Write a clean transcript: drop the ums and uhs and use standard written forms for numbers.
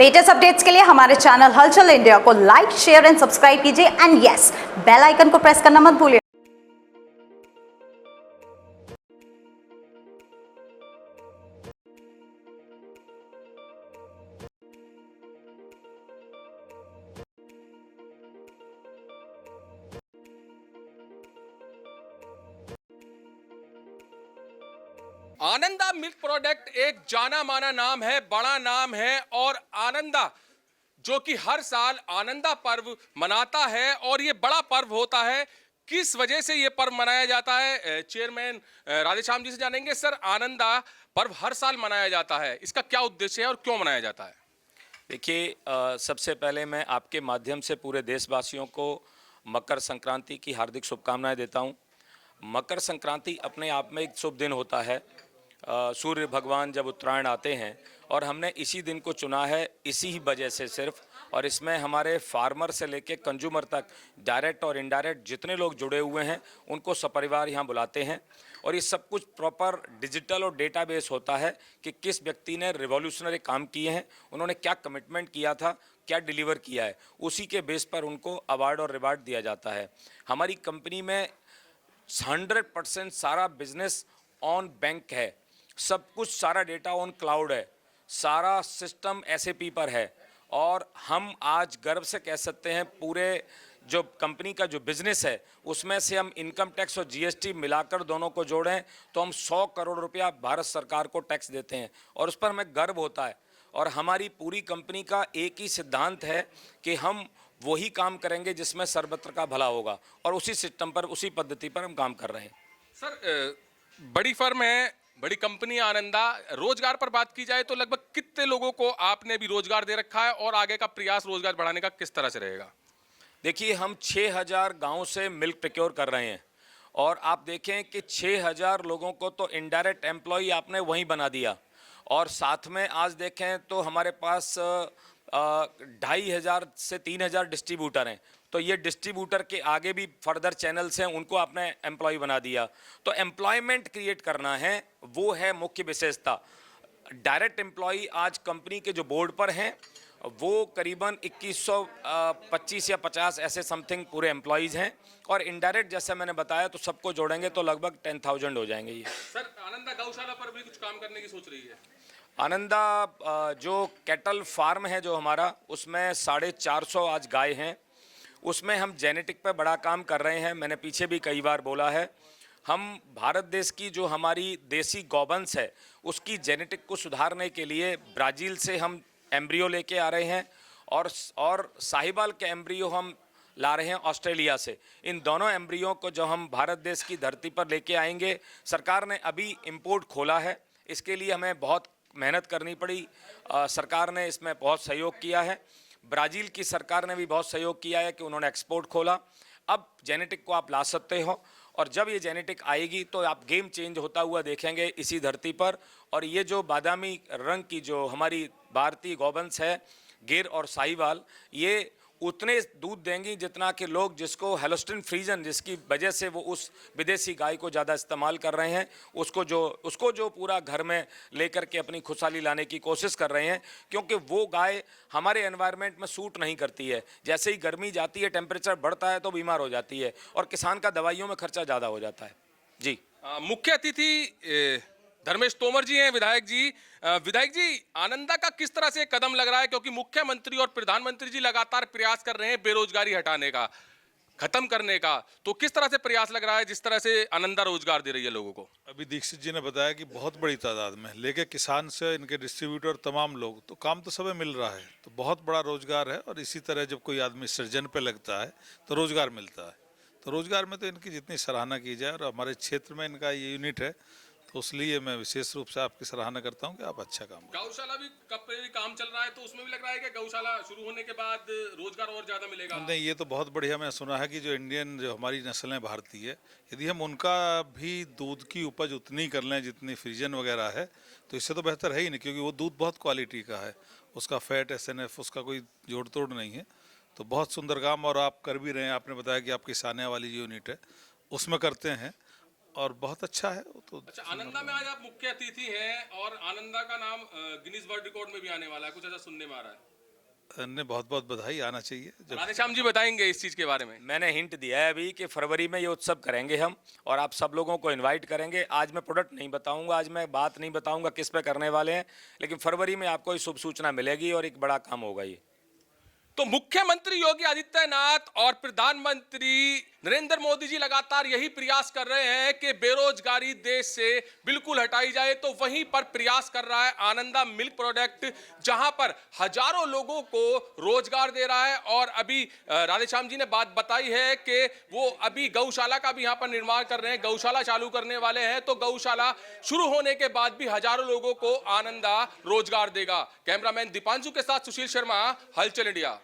Latest updates के लिए हमारे चैनल हलचल इंडिया को लाइक, शेयर एंड सब्सक्राइब कीजिए एंड यस, बेल आइकन को प्रेस करना मत भूलिए। आनंदा मिल्क प्रोडक्ट एक जाना माना नाम है, बड़ा नाम है। और आनंदा जो कि हर साल आनंदा पर्व मनाता है और ये बड़ा पर्व होता है। किस वजह से ये पर्व मनाया जाता है, चेयरमैन राधेश्याम जी से जानेंगे। सर, आनंदा पर्व हर साल मनाया जाता है, इसका क्या उद्देश्य है और क्यों मनाया जाता है? देखिए, सबसे पहले मैं आपके माध्यम से पूरे देशवासियों को मकर संक्रांति की हार्दिक शुभकामनाएं देता हूं। मकर संक्रांति अपने आप में एक शुभ दिन होता है। सूर्य भगवान जब उत्तरायण आते हैं और हमने इसी दिन को चुना है इसी ही वजह से सिर्फ, और इसमें हमारे फार्मर से लेके कंज्यूमर तक डायरेक्ट और इनडायरेक्ट जितने लोग जुड़े हुए हैं उनको सपरिवार यहाँ बुलाते हैं। और ये सब कुछ प्रॉपर डिजिटल और डेटाबेस होता है कि किस व्यक्ति ने रिवॉल्यूशनरी काम किए हैं, उन्होंने क्या कमिटमेंट किया था, क्या डिलीवर किया है, उसी के बेस पर उनको अवार्ड और रिवार्ड दिया जाता है। हमारी कंपनी में 100% सारा बिजनेस ऑन बैंक है, सब कुछ सारा डेटा ऑन क्लाउड है, सारा सिस्टम SAP पर है। और हम आज गर्व से कह सकते हैं पूरे जो कंपनी का जो बिज़नेस है उसमें से हम इनकम टैक्स और GST मिलाकर दोनों को जोड़ें तो हम 100 करोड़ रुपया भारत सरकार को टैक्स देते हैं और उस पर हमें गर्व होता है। और हमारी पूरी कंपनी का एक ही सिद्धांत है कि हम वही काम करेंगे जिसमें सर्वत्र का भला होगा, और उसी सिस्टम पर, उसी पद्धति पर हम काम कर रहे हैं। सर, बड़ी फर्म है, बड़ी कंपनी आनंदा। रोजगार पर बात की जाए तो लगभग कितने लोगों को आपने भी रोजगार दे रखा है और आगे का प्रयास रोजगार बढ़ाने का किस तरह से रहेगा? देखिए, हम 6000 गांव से मिल्क प्रोक्योर कर रहे हैं और आप देखें कि 6000 लोगों को तो इनडायरेक्ट एम्प्लॉय आपने वहीं बना दिया। और साथ में आज देखें तो हमारे पास 2500 से 3000 डिस्ट्रीब्यूटर हैं, तो ये डिस्ट्रीब्यूटर के आगे भी फर्दर चैनल्स हैं, उनको आपने एम्प्लॉय बना दिया। तो एम्प्लॉयमेंट क्रिएट करना है, वो है मुख्य विशेषता। डायरेक्ट एम्प्लॉय आज कंपनी के जो बोर्ड पर हैं वो करीबन 2125 या 50 ऐसे समथिंग पूरे एम्प्लॉयज़ हैं, और इनडायरेक्ट जैसे मैंने बताया तो सबको जोड़ेंगे तो लगभग 10,000 हो जाएंगे ये। सर, आनंदा गौशाला पर भी कुछ काम करने की सोच रही है? आनंदा जो कैटल फार्म है जो हमारा, उसमें 450 आज गाय हैं। उसमें हम जेनेटिक पे बड़ा काम कर रहे हैं। मैंने पीछे भी कई बार बोला है, हम भारत देश की जो हमारी देसी गौवंश है उसकी जेनेटिक को सुधारने के लिए ब्राज़ील से हम एम्ब्रियो लेके आ रहे हैं, और साहिवाल के एम्ब्रियो हम ला रहे हैं ऑस्ट्रेलिया से। इन दोनों एम्ब्रियो को जो हम भारत देश की धरती पर लेके आएंगे, सरकार ने अभी इंपोर्ट खोला है, इसके लिए हमें बहुत मेहनत करनी पड़ी। सरकार ने इसमें बहुत सहयोग किया है। ब्राज़ील की सरकार ने भी बहुत सहयोग किया है कि उन्होंने एक्सपोर्ट खोला। अब जेनेटिक को आप ला सकते हो, और जब ये जेनेटिक आएगी तो आप गेम चेंज होता हुआ देखेंगे इसी धरती पर। और ये जो बादामी रंग की जो हमारी भारतीय गौवंश है, गिर और साहिवाल, ये उतने दूध देंगी जितना कि लोग जिसको हेलोस्टिन फ्रीजन, जिसकी वजह से वो उस विदेशी गाय को ज़्यादा इस्तेमाल कर रहे हैं, उसको जो पूरा घर में लेकर के अपनी खुशहाली लाने की कोशिश कर रहे हैं, क्योंकि वो गाय हमारे एनवायरनमेंट में सूट नहीं करती है। जैसे ही गर्मी जाती है, टेम्परेचर बढ़ता है तो बीमार हो जाती है, और किसान का दवाइयों में खर्चा ज़्यादा हो जाता है। जी। मुख्य अतिथि धर्मेश तोमर जी हैं, विधायक जी। विधायक जी, आनंदा का किस तरह से कदम लग रहा है, क्योंकि मुख्यमंत्री और प्रधानमंत्री जी लगातार प्रयास कर रहे हैं बेरोजगारी हटाने का, खत्म करने का, तो किस तरह से प्रयास लग रहा है जिस तरह से आनंदा रोजगार दे रही है लोगों को? अभी दीक्षित जी ने बताया कि बहुत बड़ी तादाद में लेके किसान से इनके डिस्ट्रीब्यूटर तमाम लोग, तो काम तो सबे मिल रहा है, तो बहुत बड़ा रोजगार है। और इसी तरह जब कोई आदमी सृजन पे लगता है तो रोजगार मिलता है। तो रोजगार में तो इनकी जितनी सराहना की जाए, और हमारे क्षेत्र में इनका ये यूनिट है, तो इसलिए मैं विशेष रूप से आपकी सराहना करता हूं कि आप अच्छा काम करें। गौशाला भी कब पे भी काम चल रहा है, तो उसमें भी लग रहा है कि गौशाला शुरू होने के बाद रोजगार और ज्यादा मिलेगा? नहीं, ये तो बहुत बढ़िया। मैं सुना है कि जो इंडियन, जो हमारी नस्लें भारतीय, यदि हम उनका भी दूध की उपज उतनी कर लें जितनी फ्रीजन वगैरह है, तो इससे तो बेहतर है ही नहीं, क्योंकि वो दूध बहुत क्वालिटी का है, उसका फैट, SNF, उसका कोई जोड़ तोड़ नहीं है। तो बहुत सुंदर काम और आप कर भी रहे हैं। आपने बताया कि आपकी सानिया वाली यूनिट है उसमें करते हैं, और बहुत अच्छा है वो तो। अच्छा, आनंदा में आज आप मुख्य अतिथि हैं और आनंदा का नाम गिनीज वर्ल्ड रिकॉर्ड में भी आने वाला है, कुछ ऐसा सुनने में आ रहा है? ने बहुत बहुत बधाई, आना चाहिए। जब राधेश्याम जी बताएंगे इस चीज के बारे में। मैंने हिंट दिया है अभी कि फरवरी में ये उत्सव करेंगे हम, और आप सब लोगों को इनवाइट करेंगे। आज मैं प्रोडक्ट नहीं बताऊंगा, आज मैं बात नहीं बताऊंगा किस पे करने वाले हैं, लेकिन फरवरी में आपको ये शुभ सूचना मिलेगी और एक बड़ा काम होगा ये। तो मुख्यमंत्री योगी आदित्यनाथ और प्रधानमंत्री नरेंद्र मोदी जी लगातार यही प्रयास कर रहे हैं कि बेरोजगारी देश से बिल्कुल हटाई जाए, तो वहीं पर प्रयास कर रहा है आनंदा मिल्क प्रोडक्ट, जहां पर हजारों लोगों को रोजगार दे रहा है। और अभी राधेश्याम जी ने बात बताई है कि वो अभी गौशाला का भी यहां पर निर्माण कर रहे हैं, गौशाला चालू करने वाले हैं। तो गौशाला शुरू होने के बाद भी हजारों लोगों को आनंदा रोजगार देगा। कैमरामैन दीपांशु के साथ सुशील शर्मा, हलचल इंडिया।